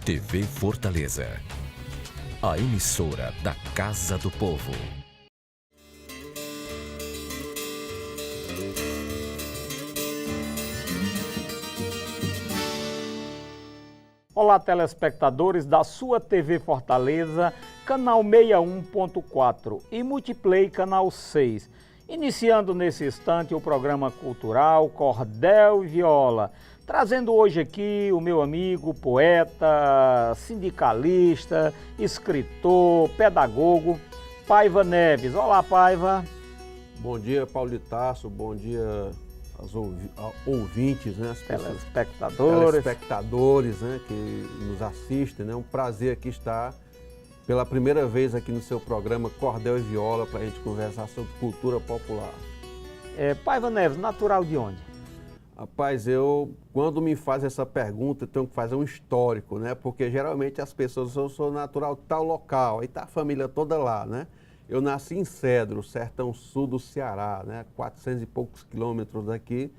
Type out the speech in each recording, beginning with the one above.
TV Fortaleza, a emissora da Casa do Povo. Olá, telespectadores da sua TV Fortaleza, canal 61.4 e Multiplay, canal 6. Iniciando nesse instante o programa cultural Cordel e Viola, trazendo hoje aqui o meu amigo, poeta, sindicalista, escritor, pedagogo, Paiva Neves. Olá, Paiva. Bom dia, Paulitaço, bom dia aos ouvintes, né? As telespectadores, né? Que nos assistem, né? Um prazer aqui estar pela primeira vez aqui no seu programa Cordel e Viola para a gente conversar sobre cultura popular. Paiva Neves, natural de onde? Rapaz, quando me faz essa pergunta, eu tenho que fazer um histórico, né? Porque geralmente as pessoas, eu sou natural de tal local, aí tá a família toda lá, né? Eu nasci em Cedro, sertão sul do Ceará, né? 400 e poucos quilômetros daqui,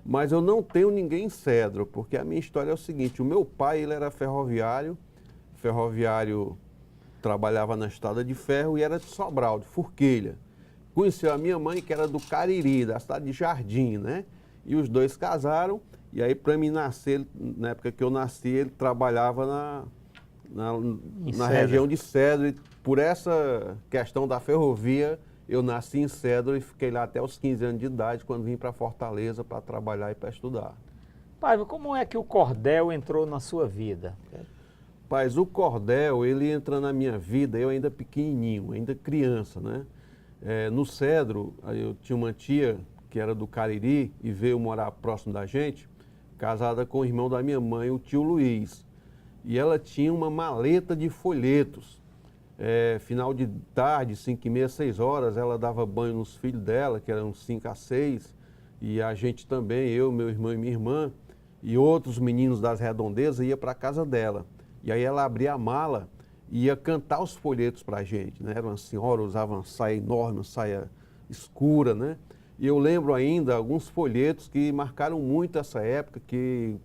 mas eu não tenho ninguém em Cedro, porque a minha história é o seguinte: o meu pai, ele era ferroviário, trabalhava na estrada de ferro e era de Sobral, de Forquilha. Conheceu a minha mãe, que era do Cariri, da cidade de Jardim, né? E os dois casaram, e aí para mim nascer, na época que eu nasci, ele trabalhava na região de Cedro, e por essa questão da ferrovia, eu nasci em Cedro e fiquei lá até os 15 anos de idade, quando vim para Fortaleza para trabalhar e para estudar. Paiva, como é que o cordel entrou na sua vida? Paz, o cordel, ele entra na minha vida, eu ainda pequenininho, ainda criança, né? No Cedro, eu tinha uma tia que era do Cariri e veio morar próximo da gente, casada com o irmão da minha mãe, o tio Luiz. E ela tinha uma maleta de folhetos. Final de tarde, 5h30, 6 horas, ela dava banho nos filhos dela, que eram 5 a 6, e a gente também, eu, meu irmão e minha irmã, e outros meninos das redondezas, ia para a casa dela. E aí ela abria a mala e ia cantar os folhetos para a gente, né? Era uma senhora, usava uma saia enorme, uma saia escura, né? E eu lembro ainda alguns folhetos que marcaram muito essa época,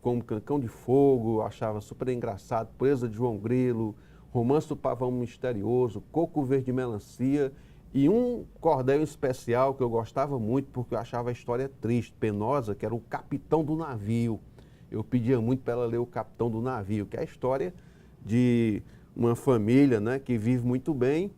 como Cancão de Fogo, eu achava super engraçado, Presa de João Grilo, Romance do Pavão Misterioso, Coco Verde Melancia, e um cordel especial que eu gostava muito, porque eu achava a história triste, penosa, que era o Capitão do Navio. Eu pedia muito para ela ler o Capitão do Navio, que é a história de uma família, né, que vive muito bem,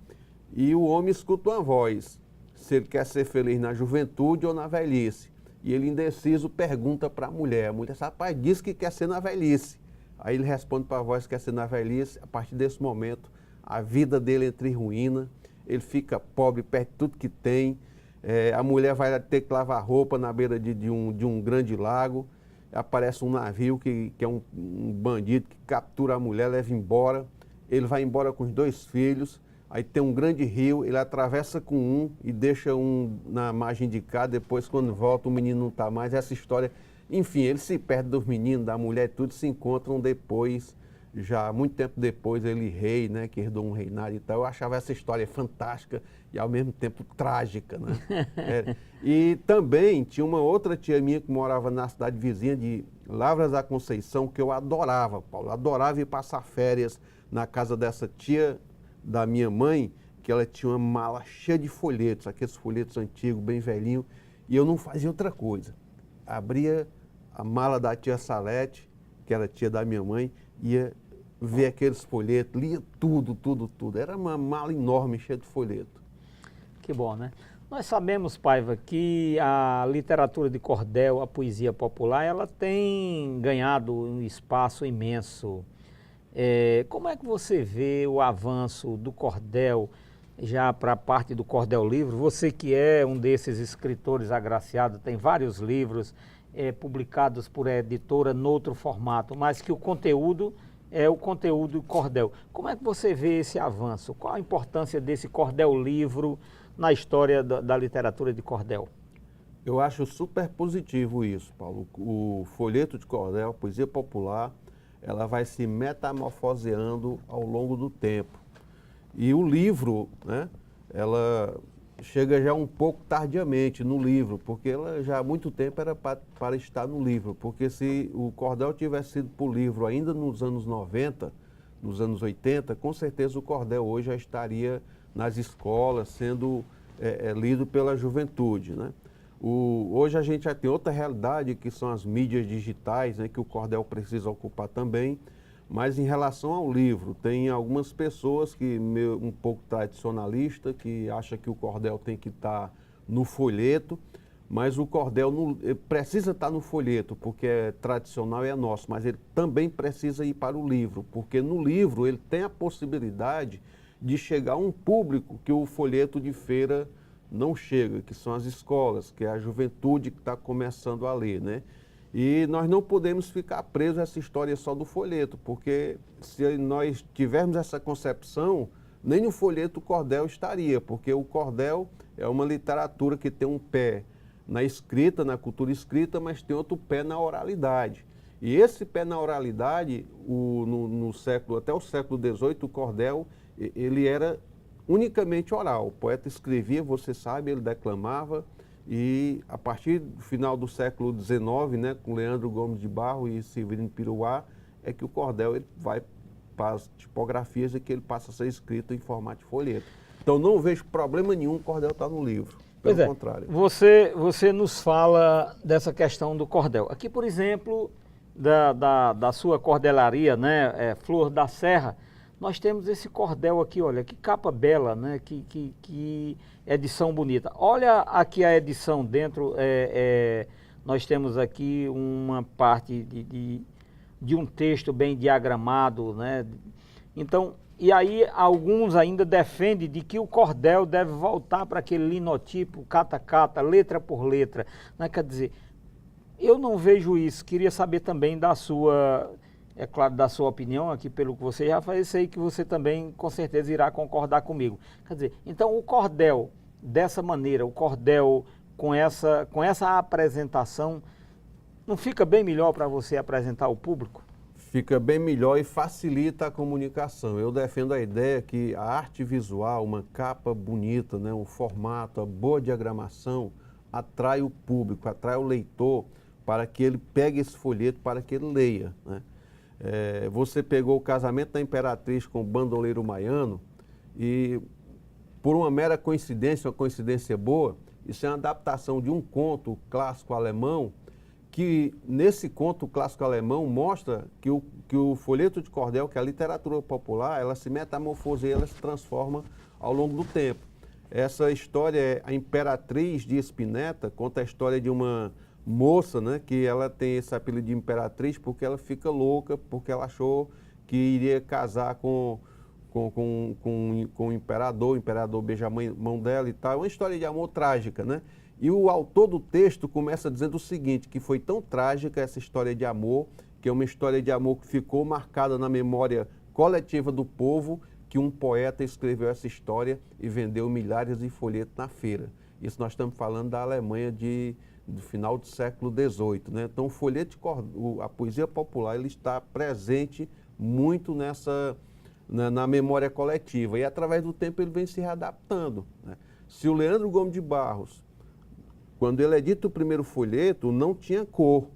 e o homem escuta uma voz, se ele quer ser feliz na juventude ou na velhice. E ele, indeciso, pergunta para a mulher, rapaz, diz que quer ser na velhice. Aí ele responde para a voz que quer ser na velhice. A partir desse momento, a vida dele entra em ruína, ele fica pobre, perde tudo que tem, a mulher vai ter que lavar roupa na beira de um grande lago. Aparece um navio que é um bandido que captura a mulher, leva embora. Ele vai embora com os 2 filhos. Aí tem um grande rio, ele atravessa com um e deixa um na margem de cá. Depois, quando volta, o menino não está mais. Essa história, enfim, ele se perde dos meninos, da mulher, tudo se encontram depois, já muito tempo depois, ele rei, né, que herdou um reinado e tal. Eu achava essa história fantástica e ao mesmo tempo trágica, né? E também tinha uma outra tia minha que morava na cidade vizinha de Lavras da Conceição, que eu adorava, Paulo. Adorava ir passar férias na casa dessa tia da minha mãe, que ela tinha uma mala cheia de folhetos, aqueles folhetos antigos, bem velhinhos, e eu não fazia outra coisa. Abria a mala da tia Salete, que era tia da minha mãe, ia ver aqueles folhetos, lia tudo. Era uma mala enorme, cheia de folheto. Que bom, né? Nós sabemos, Paiva, que a literatura de cordel, a poesia popular, ela tem ganhado um espaço imenso. Como é que você vê o avanço do cordel já para a parte do cordel livro? Você que é um desses escritores agraciados, tem vários livros publicados por editora noutro formato, mas que o conteúdo é o conteúdo cordel. Como é que você vê esse avanço? Qual a importância desse cordel livro na história da literatura de cordel? Eu acho super positivo isso, Paulo. O folheto de cordel, a poesia popular, ela vai se metamorfoseando ao longo do tempo. E o livro, né, ela chega já um pouco tardiamente no livro, porque ela já há muito tempo era para estar no livro. Porque se o cordel tivesse sido para o livro ainda nos anos 90, nos anos 80, com certeza o cordel hoje já estaria nas escolas, sendo lido pela juventude, né? Hoje a gente já tem outra realidade, que são as mídias digitais, né, que o cordel precisa ocupar também. Mas em relação ao livro, tem algumas pessoas que um pouco tradicionalista, que acha que o cordel tem que estar no folheto, mas o cordel precisa estar no folheto, porque é tradicional e é nosso, mas ele também precisa ir para o livro, porque no livro ele tem a possibilidade de chegar a um público que o folheto de feira não chega, que são as escolas, que é a juventude que está começando a ler, né? E nós não podemos ficar presos a essa história só do folheto, porque se nós tivermos essa concepção, nem no folheto o cordel estaria, porque o cordel é uma literatura que tem um pé na escrita, na cultura escrita, mas tem outro pé na oralidade. E esse pé na oralidade, até o século XVIII, o cordel, ele era unicamente oral. O poeta escrevia, você sabe, ele declamava, e a partir do final do século XIX, né, com Leandro Gomes de Barros e Severino Piruá, é que o cordel ele vai para as tipografias e que ele passa a ser escrito em formato de folheto. Então não vejo problema nenhum o cordel estar no livro, pelo contrário. Você nos fala dessa questão do cordel. Aqui, por exemplo, da sua cordelaria, né, Flor da Serra, nós temos esse cordel aqui, olha, que capa bela, né? Que edição bonita. Olha aqui a edição dentro, nós temos aqui uma parte de um texto bem diagramado, né? Então, e aí alguns ainda defendem de que o cordel deve voltar para aquele linotipo, cata-cata, letra por letra, né? Quer dizer, eu não vejo isso, queria saber também da sua... É claro, da sua opinião aqui, pelo que você já faz, sei que você também com certeza irá concordar comigo. Quer dizer, então o cordel dessa maneira, o cordel com essa apresentação, não fica bem melhor para você apresentar ao público? Fica bem melhor e facilita a comunicação. Eu defendo a ideia que a arte visual, uma capa bonita, né, um formato, a boa diagramação, atrai o público, atrai o leitor para que ele pegue esse folheto, para que ele leia, né? Você pegou o Casamento da Imperatriz com o Bandoleiro Maiano e, por uma mera coincidência, uma coincidência boa, isso é uma adaptação de um conto clássico alemão, que nesse conto clássico alemão mostra que o folheto de cordel, que é a literatura popular, ela se metamorfoseia, ela se transforma ao longo do tempo. Essa história é A Imperatriz de Spinetta, conta a história de uma moça, né, que ela tem esse apelido de imperatriz porque ela fica louca, porque ela achou que iria casar com o imperador beija a mão dela e tal. É uma história de amor trágica, né? E o autor do texto começa dizendo o seguinte, que foi tão trágica essa história de amor, que é uma história de amor que ficou marcada na memória coletiva do povo, que um poeta escreveu essa história e vendeu milhares de folhetos na feira. Isso nós estamos falando da Alemanha do final do século XVIII, né? Então, o folheto a poesia popular, ele está presente muito na memória coletiva e, através do tempo, ele vem se readaptando, né? Se o Leandro Gomes de Barros, quando ele edita o primeiro folheto, não tinha cor,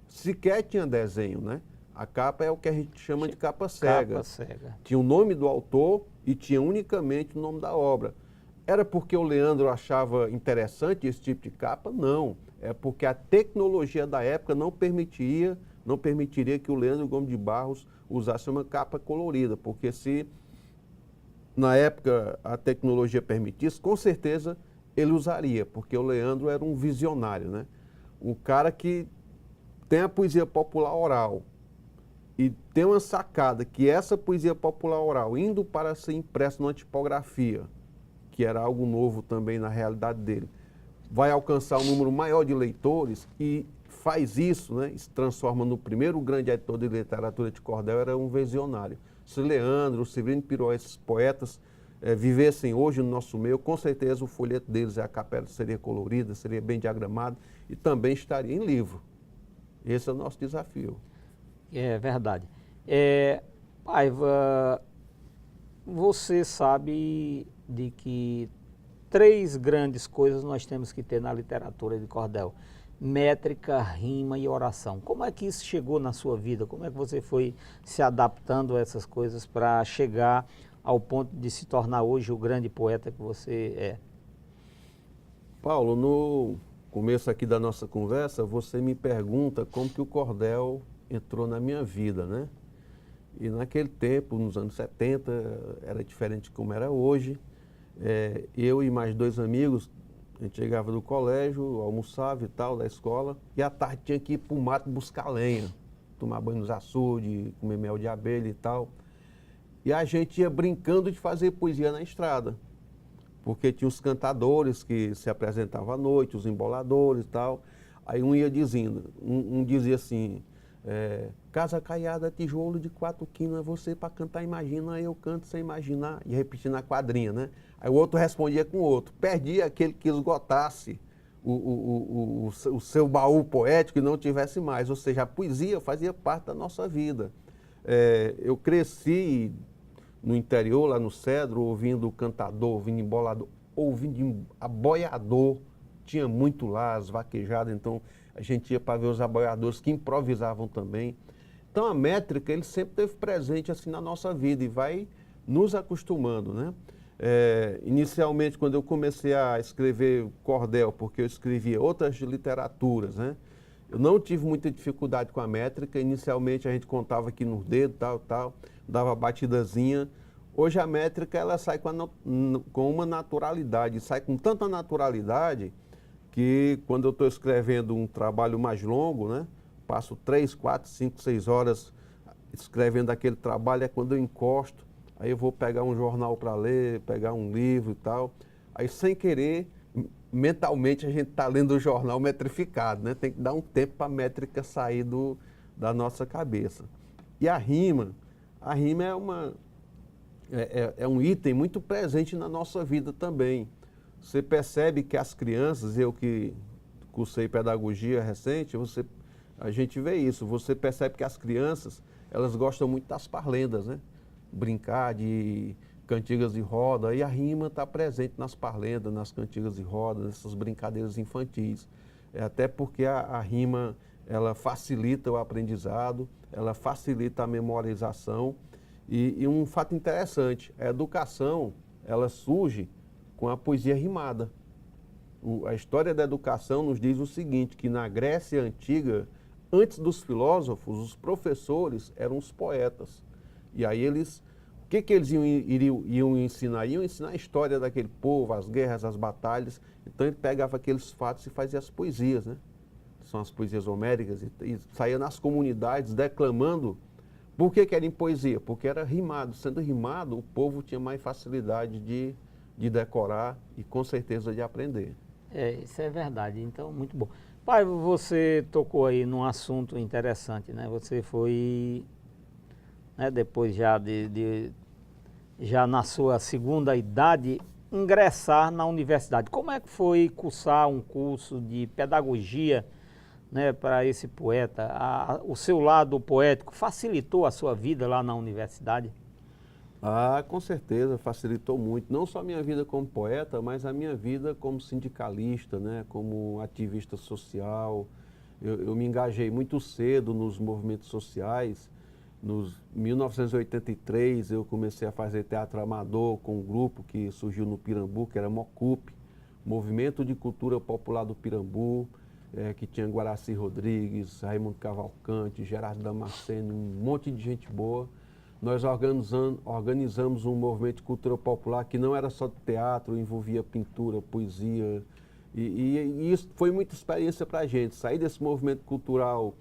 sequer tinha desenho, né? A capa é o que a gente chama de capa cega. Capa cega. Tinha o nome do autor e tinha unicamente o nome da obra. Era porque o Leandro achava interessante esse tipo de capa? Não. É porque a tecnologia da época não permitiria que o Leandro Gomes de Barros usasse uma capa colorida, porque se na época a tecnologia permitisse, com certeza ele usaria, porque o Leandro era um visionário, né? Um cara que tem a poesia popular oral e tem uma sacada que essa poesia popular oral, indo para ser impressa numa tipografia, que era algo novo também na realidade dele, vai alcançar um número maior de leitores e faz isso, né, se transforma no primeiro grande editor de literatura de cordel, era um visionário. Se Leandro, Severino Piruá, esses poetas vivessem hoje no nosso meio, com certeza o folheto deles, a capela seria colorida, seria bem diagramado e também estaria em livro. Esse é o nosso desafio. É verdade. Paiva, você sabe de que 3 grandes coisas nós temos que ter na literatura de cordel. métrica, rima e oração. Como é que isso chegou na sua vida? Como é que você foi se adaptando a essas coisas para chegar ao ponto de se tornar hoje o grande poeta que você é? Paulo, no começo aqui da nossa conversa, você me pergunta como que o cordel entrou na minha vida, né? E naquele tempo, nos anos 70, era diferente de como era hoje. Eu e mais 2 amigos, a gente chegava do colégio, almoçava e tal, da escola, e à tarde tinha que ir para o mato buscar lenha, tomar banho nos açudes, comer mel de abelha e tal. E a gente ia brincando de fazer poesia na estrada, porque tinha os cantadores que se apresentavam à noite, os emboladores e tal. Aí um ia dizendo, um dizia assim, casa caiada, tijolo de 4 quinas, você para cantar imagina, eu canto sem imaginar, e repetindo a quadrinha, né? Aí o outro respondia com o outro, perdia aquele que esgotasse o seu baú poético e não tivesse mais, ou seja, a poesia fazia parte da nossa vida. Eu cresci no interior, lá no Cedro, ouvindo cantador, ouvindo embolador, ouvindo aboiador, tinha muito lá, as vaquejadas, então a gente ia para ver os aboiadores que improvisavam também. Então a métrica, ele sempre esteve presente assim na nossa vida e vai nos acostumando, né? Inicialmente, quando eu comecei a escrever cordel, porque eu escrevia outras literaturas, né? Eu não tive muita dificuldade com a métrica. Inicialmente a gente contava aqui nos dedos, tal, dava batidazinha. Hoje a métrica ela sai com uma naturalidade, sai com tanta naturalidade que quando eu estou escrevendo um trabalho mais longo, né? Passo 3, 4, 5, 6 horas escrevendo aquele trabalho, é quando eu encosto. Aí eu vou pegar um jornal para ler, pegar um livro e tal. Aí, sem querer, mentalmente a gente está lendo o jornal metrificado, né? Tem que dar um tempo para a métrica sair da nossa cabeça. E a rima é um item muito presente na nossa vida também. Você percebe que as crianças, eu que cursei pedagogia recente, a gente vê isso. Você percebe que as crianças, elas gostam muito das parlendas, né? Brincar de cantigas de roda, e a rima está presente nas parlendas, nas cantigas de roda, nessas brincadeiras infantis. Até porque a rima, ela facilita o aprendizado, ela facilita a memorização. E um fato interessante, a educação, ela surge com a poesia rimada. A história da educação nos diz o seguinte, que na Grécia Antiga, antes dos filósofos, os professores eram os poetas. E aí eles, o que eles iam ensinar? Iam ensinar a história daquele povo, as guerras, as batalhas. Então ele pegava aqueles fatos e fazia as poesias, né? São as poesias homéricas, e saía nas comunidades declamando. Por que era em poesia? Porque era rimado. Sendo rimado, o povo tinha mais facilidade de decorar e com certeza de aprender. Isso é verdade. Então, muito bom. Pai, você tocou aí num assunto interessante, né? Você foi, né, depois já na sua segunda idade, ingressar na universidade. Como é que foi cursar um curso de pedagogia, né, para esse poeta? O seu lado poético facilitou a sua vida lá na universidade? Ah, com certeza, facilitou muito. Não só a minha vida como poeta, mas a minha vida como sindicalista, né, como ativista social. Eu me engajei muito cedo nos movimentos sociais. Em 1983, eu comecei a fazer teatro amador com um grupo que surgiu no Pirambu, que era MOCUP, Movimento de Cultura Popular do Pirambu, que tinha Guaraci Rodrigues, Raimundo Cavalcante, Gerardo Damasceno, um monte de gente boa. Nós organizamos um movimento de cultura popular que não era só de teatro, envolvia pintura, poesia. E isso foi muita experiência para a gente. Saí desse movimento cultural,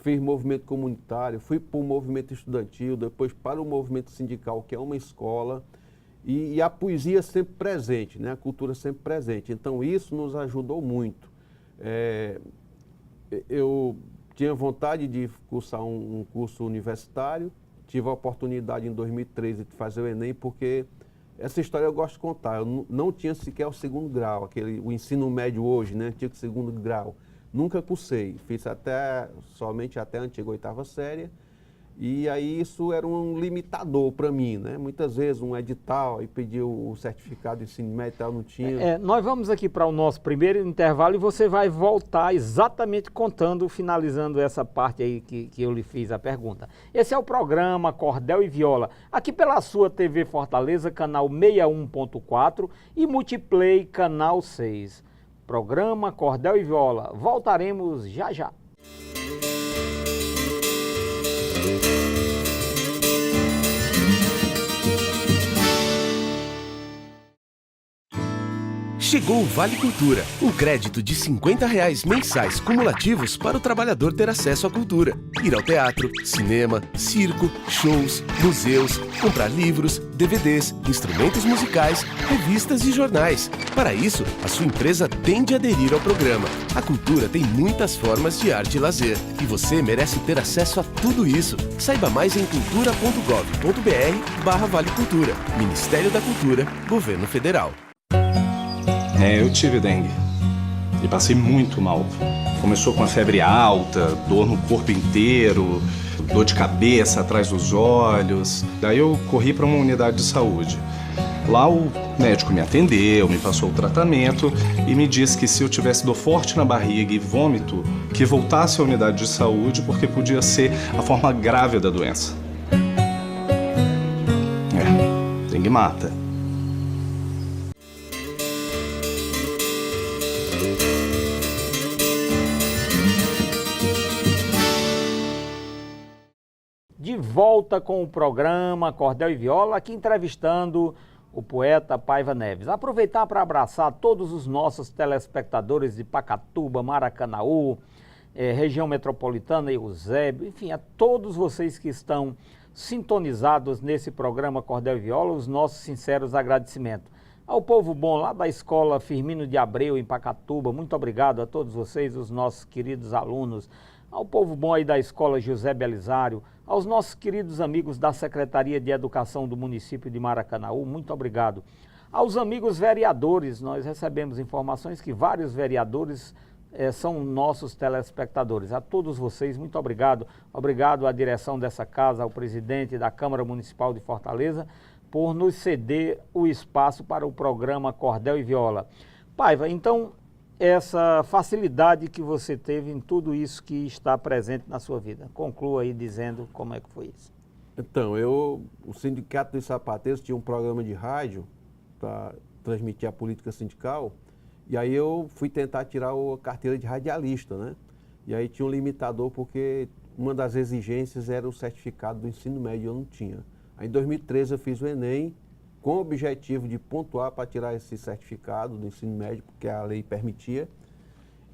fiz movimento comunitário, fui para o movimento estudantil, depois para o movimento sindical, que é uma escola. E a poesia sempre presente, né? A cultura sempre presente. Então isso nos ajudou muito. Eu tinha vontade de cursar um curso universitário. Tive a oportunidade em 2013 de fazer o Enem, porque essa história eu gosto de contar. Eu não tinha sequer o 2º grau, o ensino médio hoje, né? Tinha o 2º grau. Nunca cursei, fiz somente até a antiga 8ª série. E aí isso era um limitador para mim, né? Muitas vezes um edital e pediu o certificado de ensino médio e tal, não tinha. Nós vamos aqui para o nosso primeiro intervalo e você vai voltar exatamente contando, finalizando essa parte aí que eu lhe fiz a pergunta. Esse é o programa Cordel e Viola, aqui pela sua TV Fortaleza, canal 61.4 e Multiplay, canal 6. Programa Cordel e Viola. Voltaremos já já. Chegou o Vale Cultura, um crédito de R$50 mensais cumulativos para o trabalhador ter acesso à cultura. Ir ao teatro, cinema, circo, shows, museus, comprar livros, DVDs, instrumentos musicais, revistas e jornais. Para isso, a sua empresa tem de aderir ao programa. A cultura tem muitas formas de arte e lazer, e você merece ter acesso a tudo isso. Saiba mais em cultura.gov.br/Vale Cultura. Ministério da Cultura, Governo Federal. Eu tive dengue e passei muito mal. Começou com a febre alta, dor no corpo inteiro, dor de cabeça atrás dos olhos. Daí eu corri para uma unidade de saúde. Lá o médico me atendeu, me passou o tratamento e me disse que se eu tivesse dor forte na barriga e vômito, que voltasse à unidade de saúde porque podia ser a forma grave da doença. Dengue mata. De volta com o programa Cordel e Viola, aqui entrevistando o poeta Paiva Neves. Aproveitar para abraçar todos os nossos telespectadores de Pacatuba, Maracanaú, região metropolitana, Eusébio, enfim, a todos vocês que estão sintonizados nesse programa Cordel e Viola, os nossos sinceros agradecimentos. Ao povo bom lá da Escola Firmino de Abreu, em Pacatuba, muito obrigado a todos vocês, os nossos queridos alunos. Ao povo bom aí da Escola José Belisário, aos nossos queridos amigos da Secretaria de Educação do município de Maracanaú, muito obrigado. Aos amigos vereadores, nós recebemos informações que vários vereadores são nossos telespectadores. A todos vocês, muito obrigado. Obrigado à direção dessa casa, ao presidente da Câmara Municipal de Fortaleza, por nos ceder o espaço para o programa Cordel e Viola. Paiva, então, essa facilidade que você teve em tudo isso que está presente na sua vida. Conclua aí dizendo como é que foi isso. Então, o Sindicato dos Sapateiros tinha um programa de rádio para transmitir a política sindical, e aí eu fui tentar tirar a carteira de radialista, né? E aí tinha um limitador porque uma das exigências era o certificado do ensino médio, eu não tinha. Aí em 2013 eu fiz o Enem, com o objetivo de pontuar para tirar esse certificado do ensino médio, porque a lei permitia.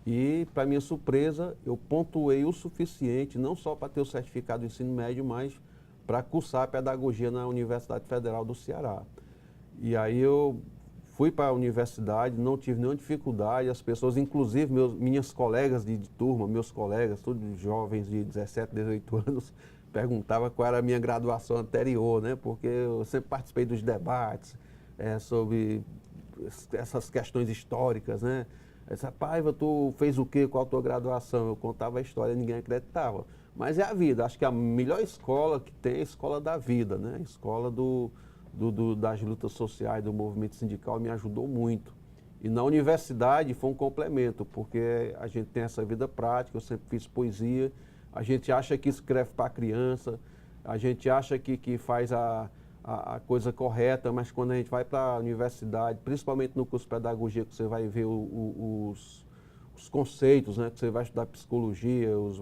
E, para minha surpresa, eu pontuei o suficiente, não só para ter o certificado do ensino médio, mas para cursar a pedagogia na Universidade Federal do Ceará. E aí eu fui para a universidade, não tive nenhuma dificuldade, as pessoas, inclusive minhas colegas de turma, meus colegas, todos jovens de 17, 18 anos, perguntava qual era a minha graduação anterior, né? Porque eu sempre participei dos debates sobre essas questões históricas, né? Essa Paiva, tu fez o quê? Qual a tua graduação? Eu contava a história, ninguém acreditava. Mas é a vida, acho que a melhor escola que tem é a escola da vida, né? A escola das lutas sociais, do movimento sindical me ajudou muito. E na universidade foi um complemento, porque a gente tem essa vida prática, eu sempre fiz poesia. A gente acha que escreve para a criança, a gente acha que faz a coisa correta, mas quando a gente vai para a universidade, principalmente no curso de pedagogia, que você vai ver os conceitos, né? Que você vai estudar psicologia, os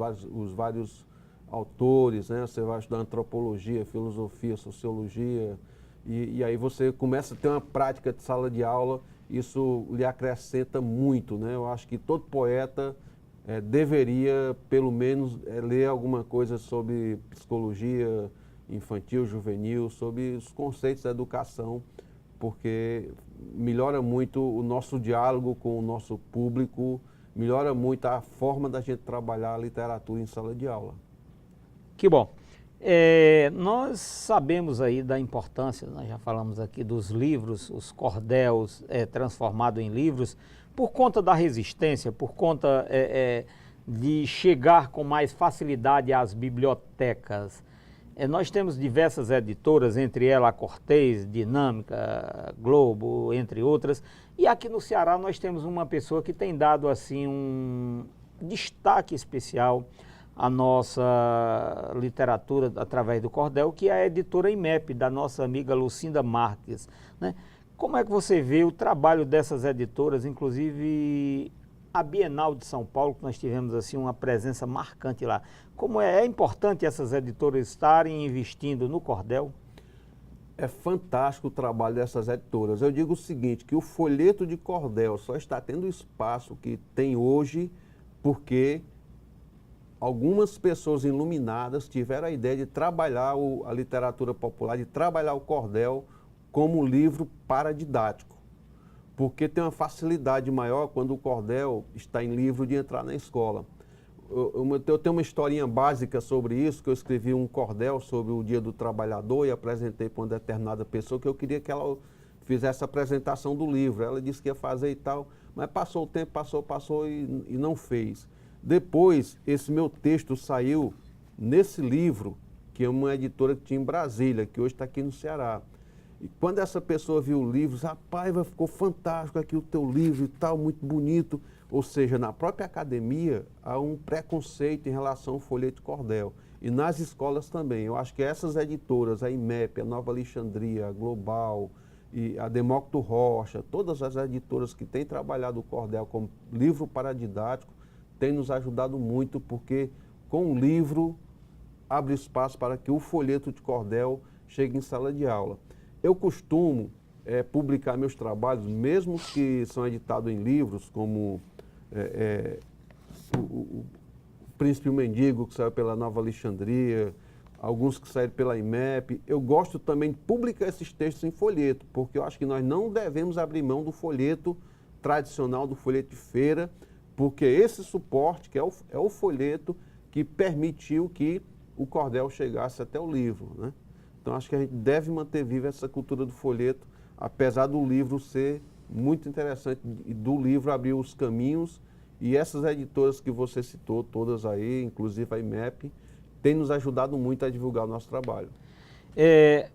vários autores, né? Você vai estudar antropologia, filosofia, sociologia, e aí você começa a ter uma prática de sala de aula, isso lhe acrescenta muito, né? Eu acho que todo poeta deveria, pelo menos, ler alguma coisa sobre psicologia infantil, juvenil, sobre os conceitos da educação, porque melhora muito o nosso diálogo com o nosso público, melhora muito a forma da gente trabalhar a literatura em sala de aula. Que bom. Nós sabemos aí da importância, nós já falamos aqui dos livros, os cordéis transformados em livros, por conta da resistência, por conta de chegar com mais facilidade às bibliotecas. Nós temos diversas editoras, entre elas a Cortez, Dinâmica, Globo, entre outras. E aqui no Ceará nós temos uma pessoa que tem dado assim um destaque especial à nossa literatura através do cordel, que é a editora IMEP, da nossa amiga Lucinda Marques, né? Como é que você vê o trabalho dessas editoras, inclusive a Bienal de São Paulo, que nós tivemos assim uma presença marcante lá? Como é importante essas editoras estarem investindo no cordel? É fantástico o trabalho dessas editoras. Eu digo o seguinte, que o folheto de cordel só está tendo o espaço que tem hoje porque algumas pessoas iluminadas tiveram a ideia de trabalhar a literatura popular, de trabalhar o cordel como livro paradidático. Porque tem uma facilidade maior quando o cordel está em livro de entrar na escola. Eu tenho uma historinha básica sobre isso, que eu escrevi um cordel sobre o Dia do Trabalhador e apresentei para uma determinada pessoa que eu queria que ela fizesse a apresentação do livro. Ela disse que ia fazer e tal, mas passou o tempo, passou e não fez. Depois, esse meu texto saiu nesse livro, que é uma editora que tinha em Brasília, que hoje está aqui no Ceará. E quando essa pessoa viu o livro, rapaz, ficou fantástico aqui o teu livro e tal, muito bonito. Ou seja, na própria academia há um preconceito em relação ao folheto de cordel. E nas escolas também. Eu acho que essas editoras, a IMEP, a Nova Alexandria, a Global, e a Demócrito Rocha, todas as editoras que têm trabalhado o cordel como livro paradidático, têm nos ajudado muito, porque com o livro abre espaço para que o folheto de cordel chegue em sala de aula. Eu costumo publicar meus trabalhos, mesmo que são editados em livros, como o Príncipe e o Mendigo, que saiu pela Nova Alexandria, alguns que saíram pela IMEP. Eu gosto também de publicar esses textos em folheto, porque eu acho que nós não devemos abrir mão do folheto tradicional, do folheto de feira, porque esse suporte, que é o folheto, que permitiu que o cordel chegasse até o livro, né? Então, acho que a gente deve manter viva essa cultura do folheto, apesar do livro ser muito interessante, e do livro abrir os caminhos. E essas editoras que você citou, todas aí, inclusive a IMEP, têm nos ajudado muito a divulgar o nosso trabalho.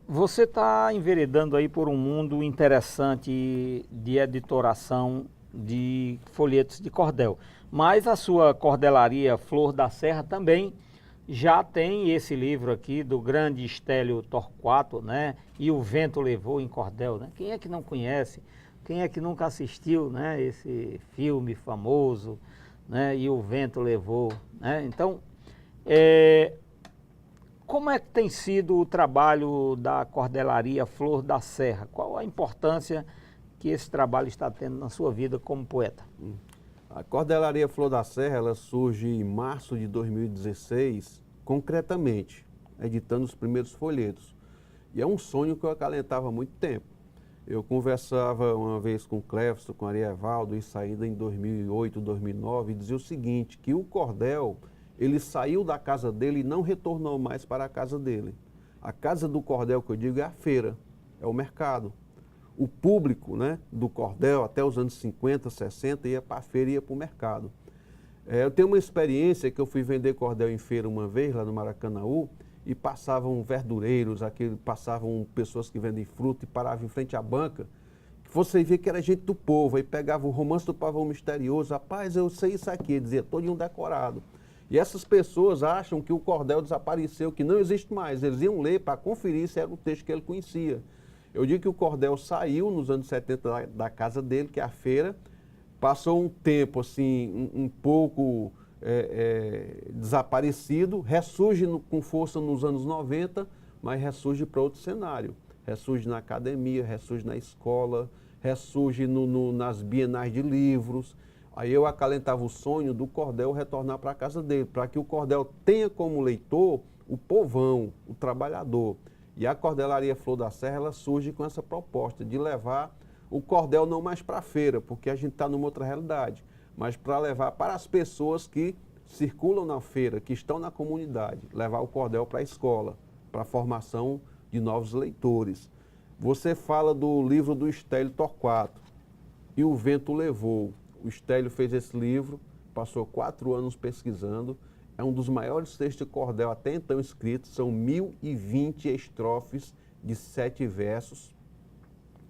Você está enveredando aí por um mundo interessante de editoração de folhetos de cordel, mas a sua cordelaria Flor da Serra também já tem esse livro aqui do grande Estélio Torquato, né? E o Vento Levou em cordel, né? Quem é que não conhece? Quem é que nunca assistiu, né? Esse filme famoso, né? E o Vento Levou, né? Então, como é que tem sido o trabalho da cordelaria Flor da Serra? Qual a importância que esse trabalho está tendo na sua vida como poeta? A Cordelaria Flor da Serra, ela surge em março de 2016, concretamente, editando os primeiros folhetos. E é um sonho que eu acalentava há muito tempo. Eu conversava uma vez com o Cléfson, com o Arievaldo, isso ainda em 2008, 2009, e dizia o seguinte, que o cordel, ele saiu da casa dele e não retornou mais para a casa dele. A casa do cordel, que eu digo, é a feira, é o mercado. O público, né, do cordel, até os anos 50, 60, ia para a feira e ia para o mercado. Eu tenho uma experiência que eu fui vender cordel em feira uma vez, lá no Maracanaú, e passavam verdureiros, passavam pessoas que vendem fruta e paravam em frente à banca, que você via que era gente do povo, aí pegava o Romance do Pavão Misterioso, rapaz, eu sei isso aqui, dizia, todinho decorado. E essas pessoas acham que o cordel desapareceu, que não existe mais, eles iam ler para conferir se era o texto que ele conhecia. Eu digo que o cordel saiu nos anos 70 da casa dele, que é a feira, passou um tempo assim, um pouco desaparecido, ressurge com força nos anos 90, mas ressurge para outro cenário. Ressurge na academia, ressurge na escola, ressurge nas bienais de livros. Aí eu acalentava o sonho do cordel retornar para a casa dele, para que o cordel tenha como leitor o povão, o trabalhador. E a Cordelaria Flor da Serra, ela surge com essa proposta de levar o cordel não mais para a feira, porque a gente está numa outra realidade, mas para levar para as pessoas que circulam na feira, que estão na comunidade, levar o cordel para a escola, para a formação de novos leitores. Você fala do livro do Estélio Torquato, E o Vento Levou. O Estélio fez esse livro, passou 4 anos pesquisando, é um dos maiores textos de cordel até então escritos, são 1020 estrofes de 7 versos.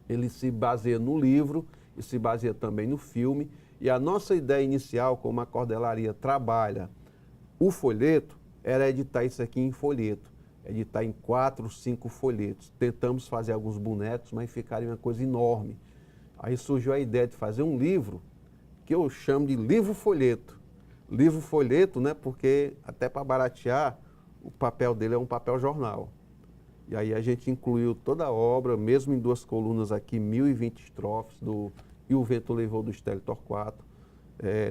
Ele se baseia no livro e se baseia também no filme. E a nossa ideia inicial, como a Cordelaria trabalha o folheto, era editar isso aqui em folheto, editar em 4, 5 folhetos. Tentamos fazer alguns bonecos, mas ficaria uma coisa enorme. Aí surgiu a ideia de fazer um livro, que eu chamo de livro-folheto. Livro-folheto, né, porque até para baratear, o papel dele é um papel jornal. E aí a gente incluiu toda a obra, mesmo em 2 colunas aqui, 1020 estrofes do E o Vento Levou do Stélio Torquato,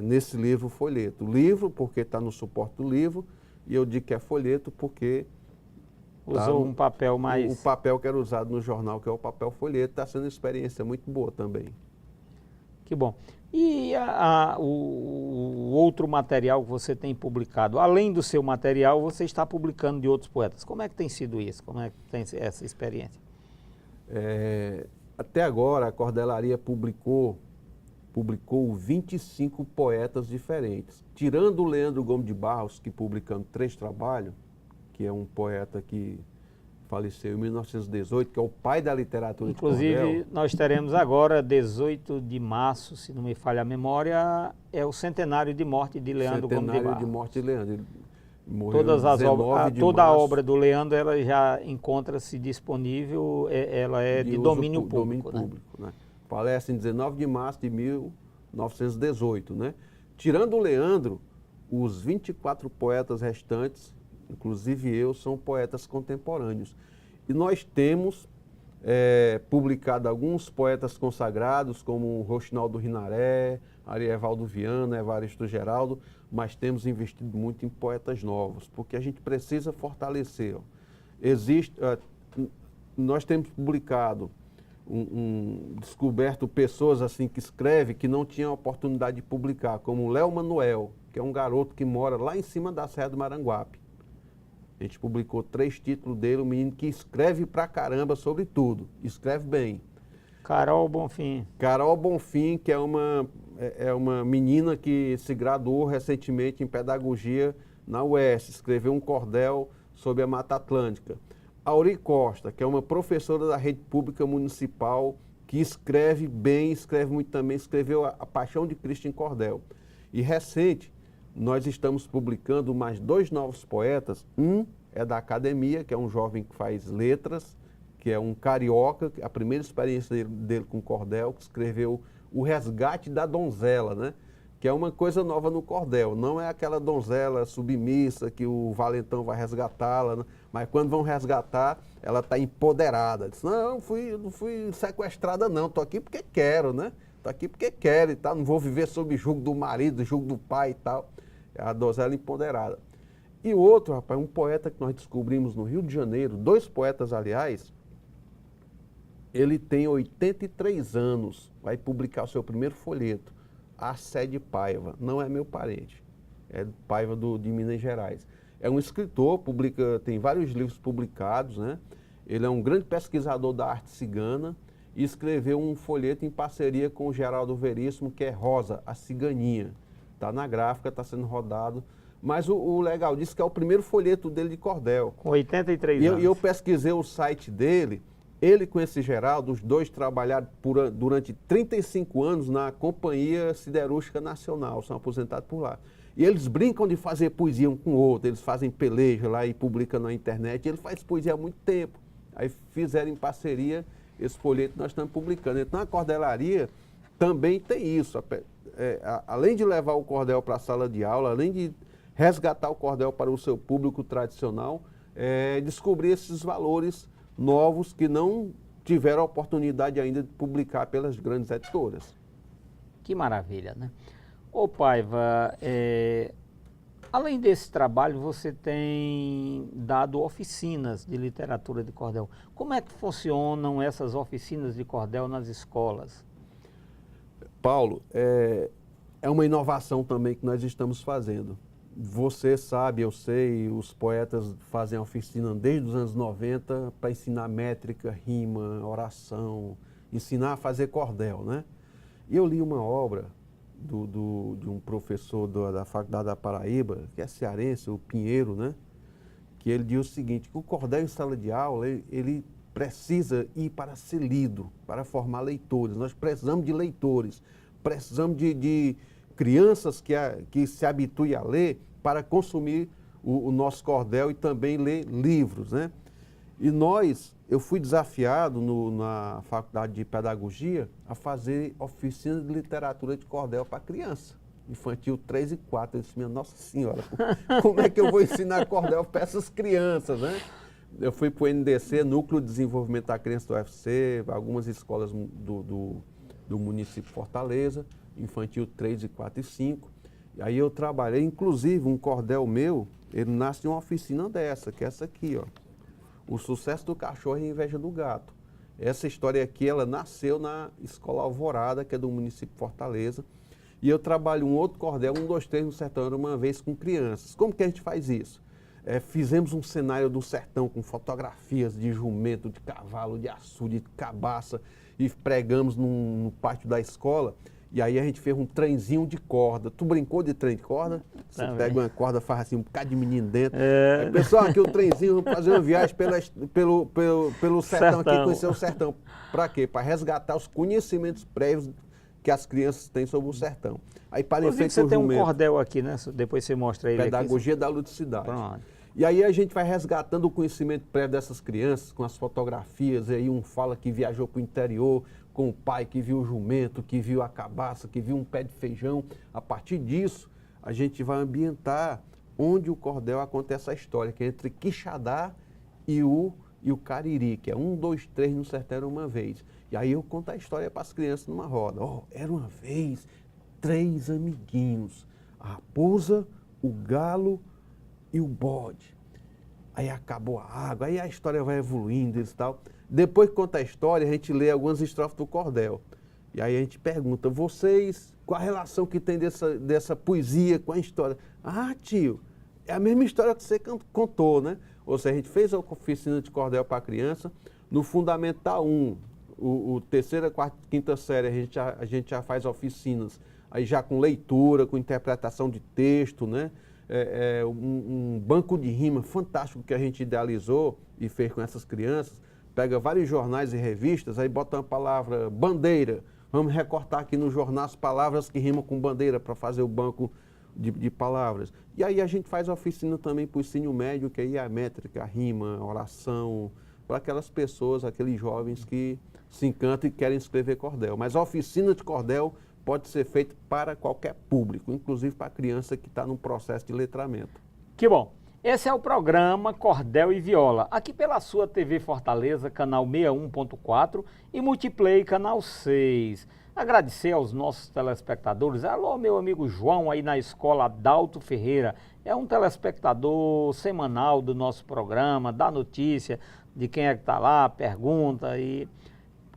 nesse livro-folheto. Livro, porque está no suporte do livro, e eu digo que é folheto porque... Usou um papel mais... O papel que era usado no jornal, que é o papel folheto, está sendo uma experiência muito boa também. Que bom. E o outro material que você tem publicado, além do seu material, você está publicando de outros poetas. Como é que tem sido isso? Como é que tem essa experiência? Até agora, a Cordelaria publicou 25 poetas diferentes. Tirando o Leandro Gomes de Barros, que publicamos 3 trabalhos, que é um poeta que faleceu em 1918, que é o pai da literatura de cordel. Inclusive, nós teremos agora, 18 de março, se não me falha a memória, é o centenário de morte de Leandro Gomes de Barros. Centenário de morte de Leandro. Ele morreu toda a obra do Leandro, ela já encontra-se disponível, ela é de domínio público. Né? Falece em 19 de março de 1918. Né? Tirando o Leandro, os 24 poetas restantes, inclusive eu, são poetas contemporâneos. E nós temos publicado alguns poetas consagrados, como Rochinaldo Rinaré, Arievaldo Viana, Evaristo Geraldo, mas temos investido muito em poetas novos, porque a gente precisa fortalecer. Nós temos publicado, descoberto pessoas assim que escrevem que não tinham oportunidade de publicar, como Léo Manuel, que é um garoto que mora lá em cima da Serra do Maranguape. A gente publicou 3 títulos dele, um menino que escreve pra caramba sobre tudo, escreve bem. Carol Bonfim. Carol Bonfim, que é uma menina que se graduou recentemente em pedagogia na UES, escreveu um cordel sobre a Mata Atlântica. Auri Costa, que é uma professora da rede pública municipal, que escreve bem, escreve muito também, escreveu a Paixão de Cristo em cordel. E recente, nós estamos publicando mais 2 novos poetas. Um é da academia, que é um jovem que faz letras, que é um carioca, a primeira experiência dele com cordel, que escreveu O Resgate da Donzela, né? Que é uma coisa nova no cordel. Não é aquela donzela submissa que o valentão vai resgatá-la, né? Mas quando vão resgatar, ela está empoderada. Diz, não fui sequestrada não, estou aqui porque quero, né? Estou aqui porque quero e tal, não vou viver sob julgo do marido, julgo do pai e tal. É a donzela empoderada. E o outro, rapaz, um poeta que nós descobrimos no Rio de Janeiro, 2 poetas, aliás, ele tem 83 anos, vai publicar o seu primeiro folheto, Assede Paiva, não é meu parente, é Paiva de Minas Gerais. É um escritor, tem vários livros publicados, né? Ele é um grande pesquisador da arte cigana e escreveu um folheto em parceria com o Geraldo Veríssimo, que é Rosa, a Ciganinha. Está na gráfica, está sendo rodado. Mas o legal disso que é o primeiro folheto dele de cordel. Com 83 anos. E eu pesquisei o site dele. Ele com esse Geraldo, os dois trabalharam durante 35 anos na Companhia Siderúrgica Nacional, são aposentados por lá. E eles brincam de fazer poesia um com o outro, eles fazem peleja lá e publicam na internet. E ele faz poesia há muito tempo. Aí fizeram em parceria esse folheto que nós estamos publicando. Então a Cordelaria também tem isso. Além de levar o cordel para a sala de aula, além de resgatar o cordel para o seu público tradicional, descobrir esses valores novos que não tiveram a oportunidade ainda de publicar pelas grandes editoras. Que maravilha, né? Ô Paiva, além desse trabalho, você tem dado oficinas de literatura de cordel. Como é que funcionam essas oficinas de cordel nas escolas? Paulo, é uma inovação também que nós estamos fazendo. Você sabe, eu sei, os poetas fazem oficina desde os anos 90 para ensinar métrica, rima, oração, ensinar a fazer cordel, né? E eu li uma obra de um professor da Faculdade da Paraíba, que é cearense, o Pinheiro, né? Que ele diz o seguinte, que o cordel em sala de aula, ele precisa ir para ser lido, para formar leitores. Nós precisamos de leitores, precisamos de crianças que se habituem a ler para consumir o nosso cordel e também ler livros, né? E eu fui desafiado na Faculdade de Pedagogia a fazer oficina de literatura de cordel para criança, infantil 3 e 4. Eu disse, minha Nossa Senhora, como é que eu vou ensinar cordel para essas crianças, né? Eu fui para o NDC, Núcleo de Desenvolvimento da Criança do UFC, algumas escolas do município de Fortaleza, infantil 3 e 4 e 5. E aí eu trabalhei, inclusive, um cordel meu, ele nasce de uma oficina dessa, que é essa aqui, ó. O sucesso do cachorro e a inveja do gato. Essa história aqui, ela nasceu na Escola Alvorada, que é do município de Fortaleza. E eu trabalho um outro cordel, 1, 2, 3 no sertão, uma vez com crianças. Como que a gente faz isso? Fizemos um cenário do sertão com fotografias de jumento, de cavalo, de açude, de cabaça e pregamos no pátio da escola. E aí a gente fez um trenzinho de corda. Tu brincou de trem de corda? Você pega uma corda, faz assim um bocado de menino dentro. Aí, pessoal, aqui o trenzinho, vamos fazer uma viagem pelo sertão aqui, conhecer o sertão. Para quê? Para resgatar os conhecimentos prévios que as crianças têm sobre o sertão. Aí para Inclusive, você tem um cordel aqui, né? Depois você mostra ele Pedagogia aqui. da Ludicidade. Pronto. E aí a gente vai resgatando o conhecimento prévio dessas crianças, com as fotografias, e aí um fala que viajou para o interior, com o pai que viu o jumento, que viu a cabaça, que viu um pé de feijão. A partir disso, a gente vai ambientar onde o cordel acontece a história, que é entre Quixadá e o Cariri, que é 1, 2, 3 no sertão era uma vez. E aí eu conto a história para as crianças numa roda. Era uma vez 3 amiguinhos, a raposa, o galo e o bode. Aí acabou a água, aí a história vai evoluindo e tal. Depois que conta a história, a gente lê algumas estrofes do cordel. E aí a gente pergunta, vocês, qual a relação que tem dessa poesia com a história? Ah, tio, é a mesma história que você contou, né? Ou seja, a gente fez a oficina de cordel para a criança. No Fundamental 1, o terceira, quarta, quinta série, a gente já faz oficinas, aí já com leitura, com interpretação de texto, né? Um banco de rima fantástico que a gente idealizou e fez com essas crianças. Pega vários jornais e revistas, aí bota uma palavra bandeira. Vamos recortar aqui no jornal as palavras que rimam com bandeira para fazer o banco de palavras. E aí a gente faz a oficina também para o ensino médio, que aí é a métrica, a rima, a oração, para aquelas pessoas, aqueles jovens que se encantam e querem escrever cordel. Mas a oficina de cordel pode ser feita para qualquer público, inclusive para a criança que está num processo de letramento. Que bom. Esse é o programa Cordel e Viola, aqui pela sua TV Fortaleza, canal 61.4 e Multiplay, canal 6. Agradecer aos nossos telespectadores. Alô, meu amigo João, aí na escola Adalto Ferreira. É um telespectador semanal do nosso programa, dá notícia de quem é que está lá, pergunta e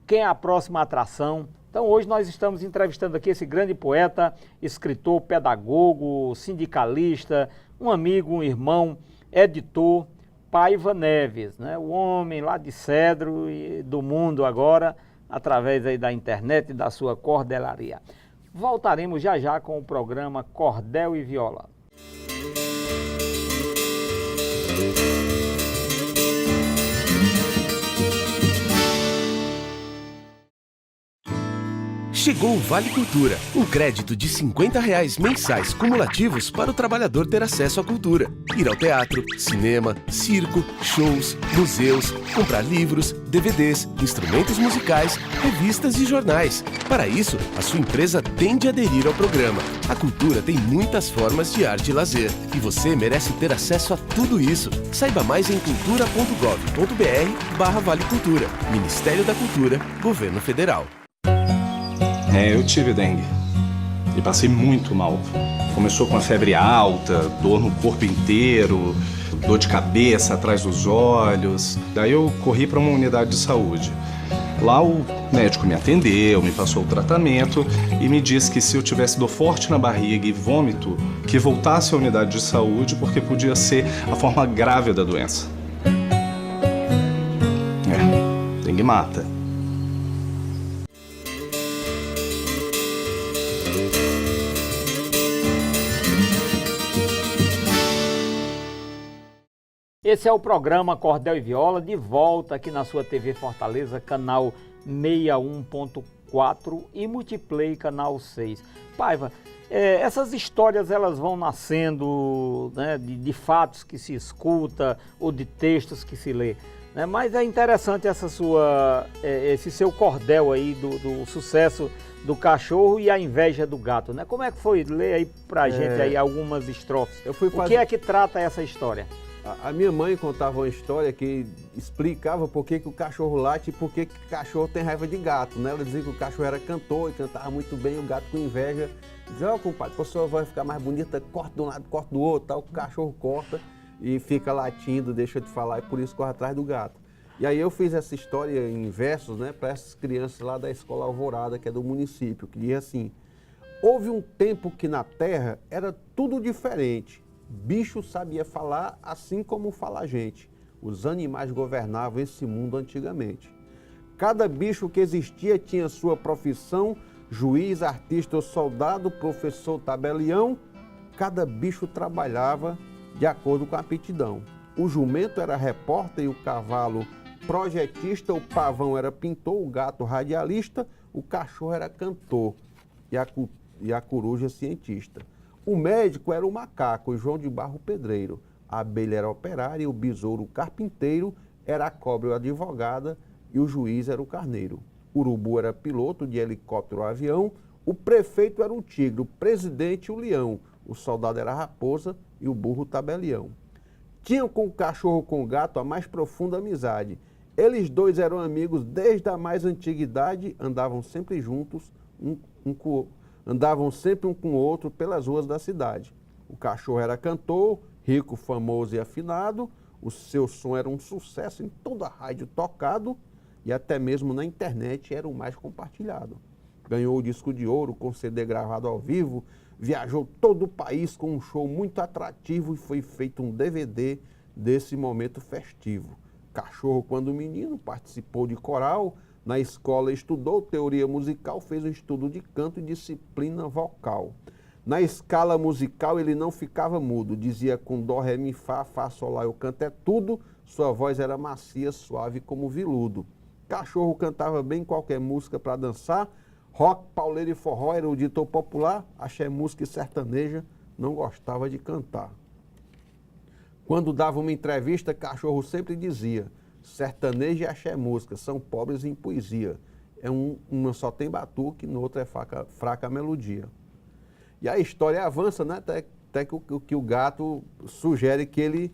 quem é a próxima atração. Então hoje nós estamos entrevistando aqui esse grande poeta, escritor, pedagogo, sindicalista, um amigo, um irmão, editor, Paiva Neves, né? O homem lá de Cedro e do mundo agora, através aí da internet e da sua cordelaria. Voltaremos já já com o programa Cordel e Viola. Chegou o Vale Cultura, um crédito de R$50 mensais cumulativos para o trabalhador ter acesso à cultura. Ir ao teatro, cinema, circo, shows, museus, comprar livros, DVDs, instrumentos musicais, revistas e jornais. Para isso, a sua empresa tem de aderir ao programa. A cultura tem muitas formas de arte e lazer, e você merece ter acesso a tudo isso. Saiba mais em cultura.gov.br/Vale Cultura. Ministério da Cultura, Governo Federal. Eu tive dengue e passei muito mal. Começou com a febre alta, dor no corpo inteiro, dor de cabeça atrás dos olhos. Daí eu corri para uma unidade de saúde. Lá o médico me atendeu, me passou o tratamento e me disse que se eu tivesse dor forte na barriga e vômito, que voltasse à unidade de saúde porque podia ser a forma grave da doença. Dengue mata. Esse é o programa Cordel e Viola, de volta aqui na sua TV Fortaleza, canal 61.4 e Multiplay, canal 6. Paiva, essas histórias elas vão nascendo, né, de fatos que se escuta ou de textos que se lê. Né? Mas é interessante esse seu cordel aí do sucesso do cachorro e a inveja do gato, né? Como é que foi? Lê aí pra gente aí algumas estrofes. O que é que trata essa história? A minha mãe contava uma história que explicava por que o cachorro late e por que o cachorro tem raiva de gato, né? Ela dizia que o cachorro era cantor e cantava muito bem, o gato com inveja dizia: ó, compadre, a sua voz ficar mais bonita, corta de um lado, corta do outro, tal. O cachorro corta e fica latindo, deixa de falar, e por isso corre atrás do gato. E aí eu fiz essa história em versos, né, para essas crianças lá da Escola Alvorada, que é do município, que diz assim: houve um tempo que na terra era tudo diferente. Bicho sabia falar assim como fala a gente. Os animais governavam esse mundo antigamente. Cada bicho que existia tinha sua profissão, juiz, artista ou soldado, professor, tabelião. Cada bicho trabalhava de acordo com a aptidão. O jumento era repórter e o cavalo projetista, o pavão era pintor, o gato radialista, o cachorro era cantor e a coruja cientista. O médico era o macaco, o João de Barro pedreiro. A abelha era operária e o besouro carpinteiro, era a cobra advogada e o juiz era o carneiro. O urubu era piloto de helicóptero ou avião, o prefeito era o tigre, o presidente o leão, o soldado era a raposa e o burro o tabelião. Tinham com o cachorro com o gato a mais profunda amizade. Eles dois eram amigos desde a mais antiguidade, andavam sempre juntos, andavam sempre um com o outro pelas ruas da cidade. O cachorro era cantor, rico, famoso e afinado, o seu som era um sucesso em toda a rádio tocado e até mesmo na internet era o mais compartilhado. Ganhou o disco de ouro com CD gravado ao vivo, viajou todo o país com um show muito atrativo e foi feito um DVD desse momento festivo. Cachorro, quando menino, participou de coral, na escola estudou teoria musical, fez um estudo de canto e disciplina vocal. Na escala musical ele não ficava mudo, dizia com dó, ré, mi, fá, sol, lá, eu canto é tudo, sua voz era macia, suave como viludo. Cachorro cantava bem qualquer música para dançar, rock, pauleiro e forró era o ditor popular, axé, música e sertaneja, não gostava de cantar. Quando dava uma entrevista, cachorro sempre dizia: sertanejo e axé música são pobres em poesia. Uma só tem batuque, no outro é fraca a melodia. E a história avança, né? Até que o gato sugere que ele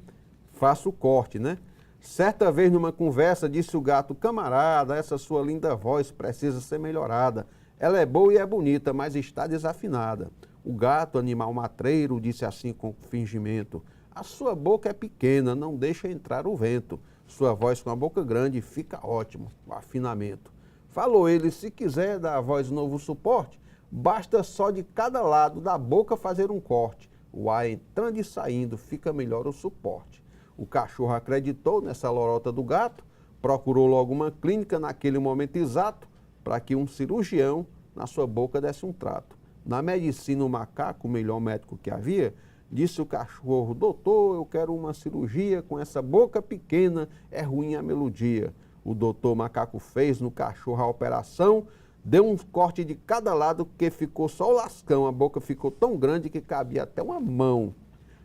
faça o corte, né? Certa vez numa conversa disse o gato: camarada, essa sua linda voz precisa ser melhorada. Ela é boa e é bonita, mas está desafinada. O gato, animal matreiro, disse assim com fingimento: a sua boca é pequena, não deixa entrar o vento. Sua voz com a boca grande fica ótimo, o afinamento. Falou ele: se quiser dar à voz novo suporte, basta só de cada lado da boca fazer um corte. O ar entrando e saindo fica melhor o suporte. O cachorro acreditou nessa lorota do gato, procurou logo uma clínica naquele momento exato, para que um cirurgião na sua boca desse um trato. Na medicina, o macaco, o melhor médico que havia, disse o cachorro: doutor, eu quero uma cirurgia, com essa boca pequena é ruim a melodia. O doutor macaco fez no cachorro a operação, deu um corte de cada lado que ficou só o lascão, a boca ficou tão grande que cabia até uma mão.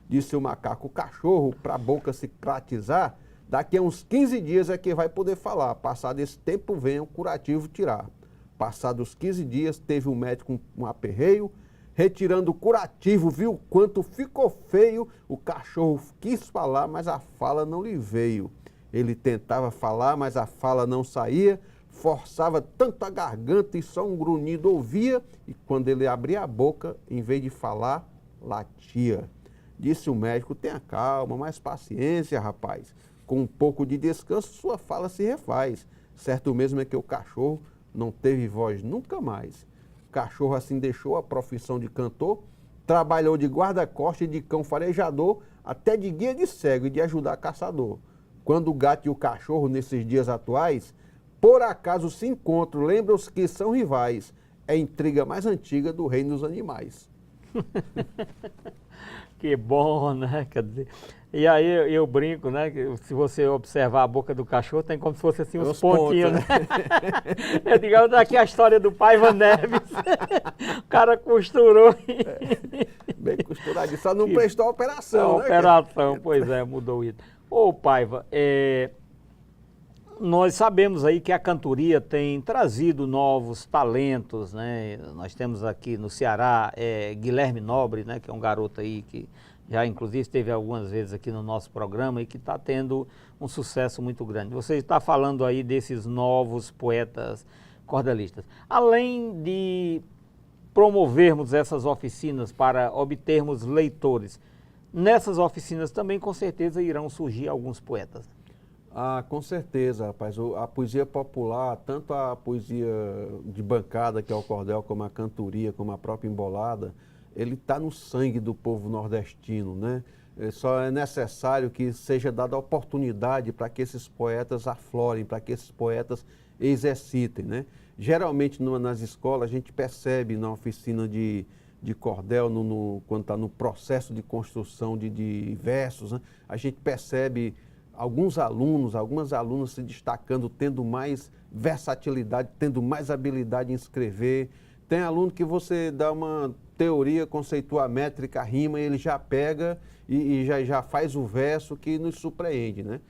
Disse o macaco: o cachorro, para a boca cicatrizar, daqui a uns 15 dias é que vai poder falar. Passado esse tempo, venha o curativo tirar. Passados 15 dias, teve um médico um aperreio, retirando o curativo, viu quanto ficou feio. O cachorro quis falar, mas a fala não lhe veio. Ele tentava falar, mas a fala não saía, forçava tanto a garganta e só um grunhido ouvia, e quando ele abria a boca, em vez de falar, latia. Disse o médico: tenha calma, mais paciência, rapaz. Com um pouco de descanso, sua fala se refaz. Certo mesmo é que o cachorro não teve voz nunca mais. O cachorro assim deixou a profissão de cantor, trabalhou de guarda-costas e de cão farejador, até de guia de cego e de ajudar caçador. Quando o gato e o cachorro, nesses dias atuais, por acaso se encontram, lembram-se que são rivais. É a intriga mais antiga do reino dos animais. Que bom, né? Quer dizer, e aí eu brinco, né? Que se você observar a boca do cachorro, tem como se fosse assim uns pontinhos, né? Eu digo, daqui a história do Paiva Neves. O cara costurou. Bem costuradinho, só não prestou a operação, A né? operação, pois é, mudou isso. Ô, Paiva, nós sabemos aí que a cantoria tem trazido novos talentos, né? Nós temos aqui no Ceará Guilherme Nobre, né? Que é um garoto aí que já inclusive esteve algumas vezes aqui no nosso programa e que está tendo um sucesso muito grande. Você está falando aí desses novos poetas cordelistas. Além de promovermos essas oficinas para obtermos leitores, nessas oficinas também com certeza irão surgir alguns poetas. Ah, com certeza, rapaz. A poesia popular, tanto a poesia de bancada, que é o cordel, como a cantoria, como a própria embolada, ele está no sangue do povo nordestino, né? Só é necessário que seja dada a oportunidade para que esses poetas aflorem, para que esses poetas exercitem, né? Geralmente nas escolas a gente percebe na oficina de cordel, quando está no processo de construção de versos, né? A gente percebe alguns alunos, algumas alunas se destacando, tendo mais versatilidade, tendo mais habilidade em escrever. Tem aluno que você dá uma teoria, conceitua a métrica, a rima, e ele já pega e já faz o verso que nos surpreende, né?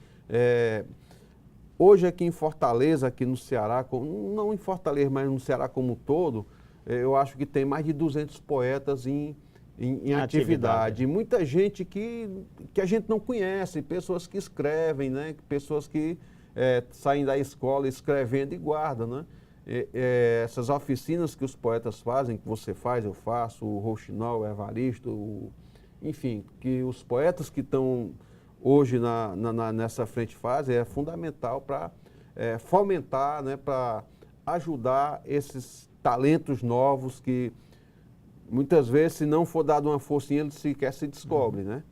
Hoje aqui em Fortaleza, aqui no Ceará, não em Fortaleza, mas no Ceará como um todo, eu acho que tem mais de 200 poetas em atividade. Muita gente que a gente não conhece, pessoas que escrevem, né? Pessoas que saem da escola escrevendo e guardam, né? Essas oficinas que os poetas fazem, que você faz, eu faço, o Rouxinol, o Evaristo, enfim, que os poetas que estão hoje nessa frente fazem, é fundamental para fomentar, né? Para ajudar esses talentos novos que muitas vezes, se não for dado uma forcinha, ele sequer se descobre, né?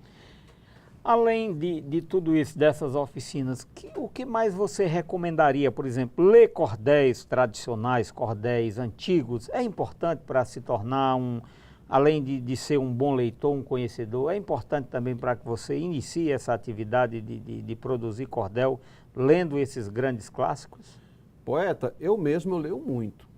Além de tudo isso, dessas oficinas, o que mais você recomendaria? Por exemplo, ler cordéis tradicionais, cordéis antigos, é importante para se tornar além de ser um bom leitor, um conhecedor, é importante também para que você inicie essa atividade de produzir cordel, lendo esses grandes clássicos? Poeta, eu leio muito.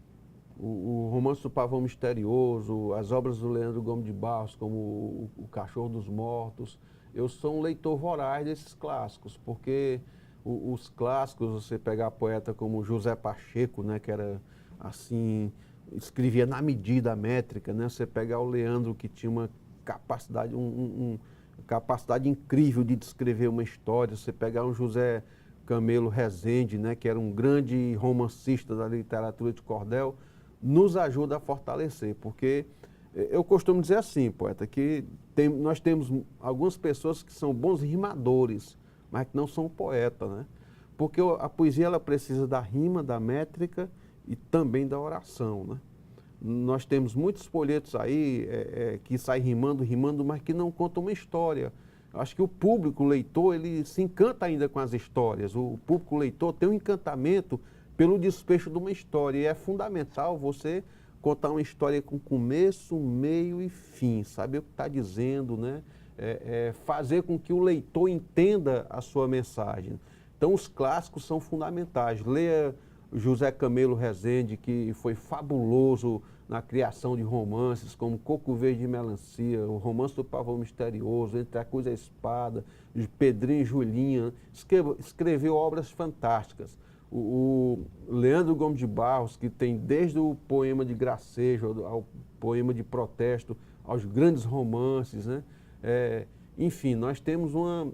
O Romance do Pavão Misterioso, as obras do Leandro Gomes de Barros, como o Cachorro dos Mortos. Eu sou um leitor voraz desses clássicos, porque os clássicos, você pegar poeta como José Pacheco, né, que era assim, escrevia na medida métrica, né? Você pegar o Leandro, que tinha uma capacidade, capacidade incrível de descrever uma história. Você pegar um José Camelo Rezende, né, que era um grande romancista da literatura de cordel, nos ajuda a fortalecer, porque eu costumo dizer assim, poeta, que nós temos algumas pessoas que são bons rimadores, mas que não são poetas, né? Porque a poesia ela precisa da rima, da métrica e também da oração, né? Nós temos muitos folhetos aí que saem rimando, mas que não contam uma história. Eu acho que o público, o leitor, ele se encanta ainda com as histórias. O público, o leitor, tem um encantamento pelo desfecho de uma história. E é fundamental você contar uma história com começo, meio e fim, saber o que está dizendo, né? Fazer com que o leitor entenda a sua mensagem. Então, os clássicos são fundamentais. Leia José Camelo Rezende, que foi fabuloso na criação de romances, como Coco Verde e Melancia, o Romance do Pavão Misterioso, Entre a Cruz e a Espada, de Pedrinho e Julinha. Escreveu obras fantásticas. O Leandro Gomes de Barros, que tem desde o poema de gracejo ao poema de protesto, aos grandes romances, né? Enfim, nós temos uma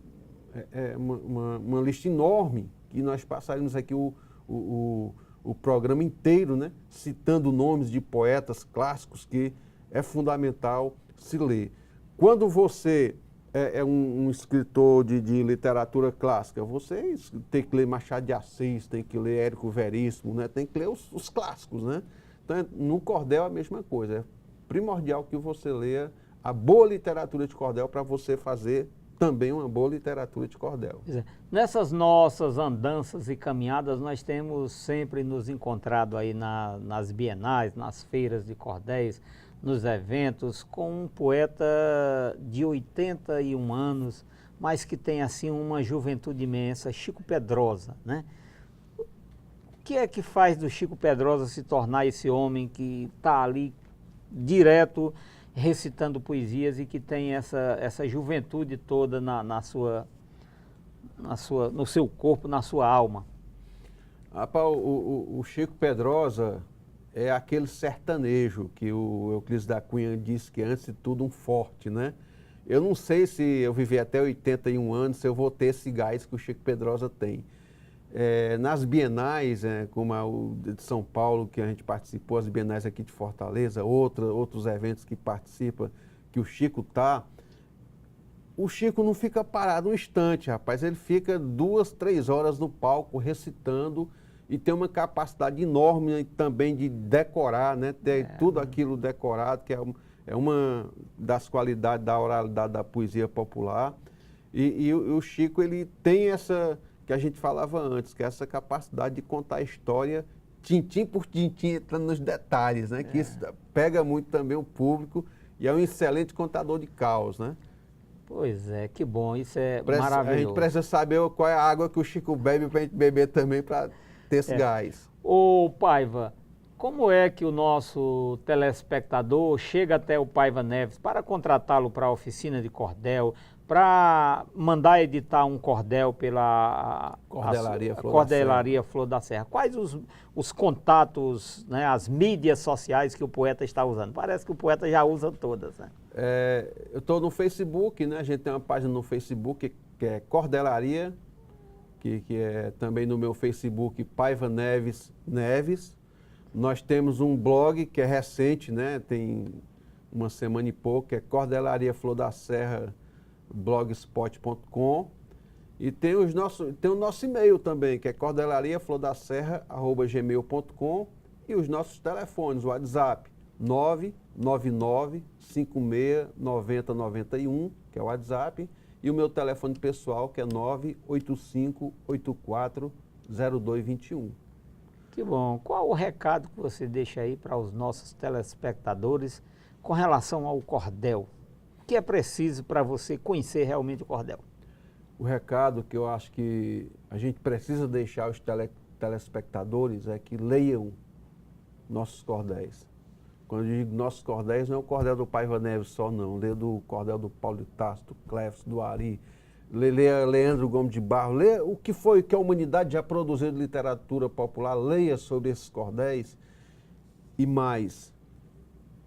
lista enorme, que nós passaríamos aqui o programa inteiro, né? Citando nomes de poetas clássicos que é fundamental se ler. Quando você é um escritor de literatura clássica, você tem que ler Machado de Assis, tem que ler Érico Veríssimo, né? Tem que ler os clássicos, né? Então, no cordel é a mesma coisa. É primordial que você leia a boa literatura de cordel para você fazer também uma boa literatura de cordel. Pois é. Nessas nossas andanças e caminhadas, nós temos sempre nos encontrado aí nas bienais, nas feiras de cordéis, nos eventos, com um poeta de 81 anos, mas que tem assim uma juventude imensa, Chico Pedrosa, né? O que é que faz do Chico Pedrosa se tornar esse homem que está ali direto recitando poesias e que tem essa juventude toda no seu corpo, na sua alma? Rapaz, o Chico Pedrosa é aquele sertanejo que o Euclides da Cunha disse que antes de tudo um forte, né? Eu não sei se eu viver até 81 anos, se eu vou ter esse gás que o Chico Pedrosa tem. Nas bienais, como a de São Paulo, que a gente participou, as bienais aqui de Fortaleza, outros eventos que participa, que o Chico está, o Chico não fica parado um instante, rapaz. Ele fica 2, 3 horas no palco recitando e tem uma capacidade enorme também de decorar, né? Ter tudo aquilo decorado, que é uma das qualidades da oralidade da poesia popular. E o Chico, ele tem essa, que a gente falava antes, que é essa capacidade de contar a história tintim por tintim, entrando nos detalhes, né? Que isso pega muito também o público e é um excelente contador de caos, né? Pois é, que bom, isso é maravilhoso. A gente precisa saber qual é a água que o Chico bebe para a gente beber também, para ter esse gás. Ô Paiva, como é que o nosso telespectador chega até o Paiva Neves para contratá-lo para a oficina de cordel, para mandar editar um cordel pela Cordelaria Flor da Serra? Quais os contatos, né, as mídias sociais que o poeta está usando? Parece que o poeta já usa todas, né? Eu estou no Facebook, né? A gente tem uma página no Facebook que é Cordelaria, que é também no meu Facebook Paiva Neves. Nós temos um blog que é recente, né? Tem uma semana e pouco, que é Cordelaria Flor da Serra, blogspot.com. E tem o nosso e-mail também, que é cordelariaflordaserra@gmail.com, e os nossos telefones, o WhatsApp 999-56-9091, que é o WhatsApp, e o meu telefone pessoal, que é 985-84-0221. Que bom. Qual o recado que você deixa aí para os nossos telespectadores com relação ao cordel? O que é preciso para você conhecer realmente o cordel? O recado que eu acho que a gente precisa deixar aos telespectadores é que leiam nossos cordéis. Quando eu digo nossos cordéis, não é o cordel do Paiva Neves só, não. Leia do cordel do Paulo de Tarso, do Cléfis, do Ari. Leia Leandro Gomes de Barros. Leia o que foi que a humanidade já produziu de literatura popular. Leia sobre esses cordéis. E mais,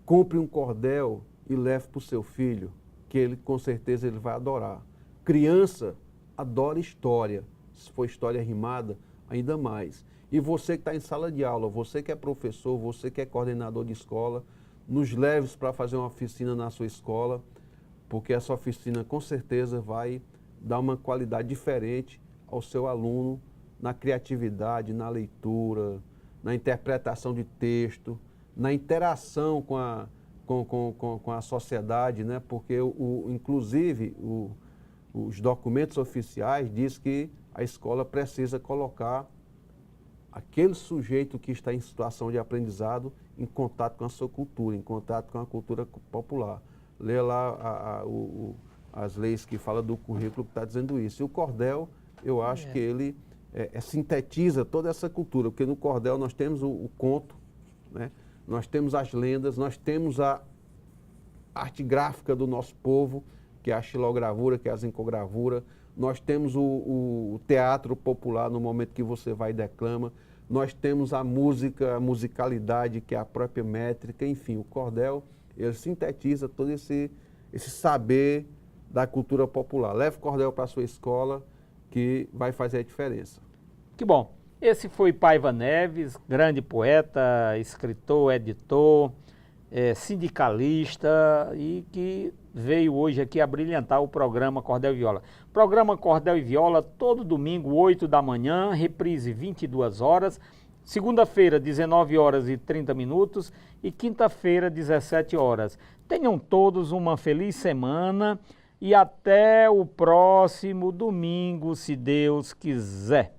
compre um cordel e leve para o seu filho, que ele com certeza ele vai adorar. Criança adora história. Se for história rimada, ainda mais. E você que está em sala de aula, você que é professor, você que é coordenador de escola, nos leve para fazer uma oficina na sua escola, porque essa oficina com certeza vai dar uma qualidade diferente ao seu aluno na criatividade, na leitura, na interpretação de texto, na interação com a sociedade, né? Porque inclusive os documentos oficiais dizem que a escola precisa colocar aquele sujeito que está em situação de aprendizado em contato com a sua cultura, em contato com a cultura popular. Lê lá as leis que falam do currículo que está dizendo isso. E o cordel, eu acho que ele sintetiza toda essa cultura, porque no cordel nós temos o conto, né? Nós temos as lendas, nós temos a arte gráfica do nosso povo, que é a xilogravura, que é a zincogravura. Nós temos o teatro popular no momento que você vai e declama. Nós temos a música, a musicalidade, que é a própria métrica. Enfim, o cordel, ele sintetiza todo esse saber da cultura popular. Leve o cordel para a sua escola, que vai fazer a diferença. Que bom. Esse foi Paiva Neves, grande poeta, escritor, editor, sindicalista e que veio hoje aqui a brilhantar o programa Cordel e Viola. Programa Cordel e Viola todo domingo, 8 da manhã, reprise 22 horas, segunda-feira, 19 horas e 30 minutos e quinta-feira, 17 horas. Tenham todos uma feliz semana. e até o próximo domingo, se Deus quiser.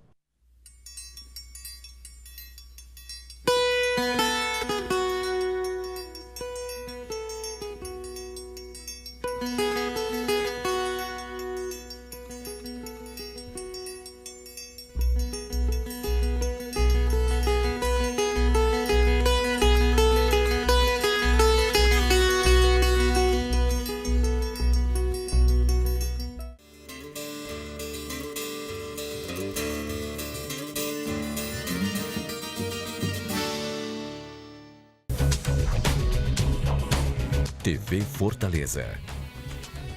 TV Fortaleza,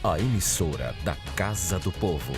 a emissora da Casa do Povo.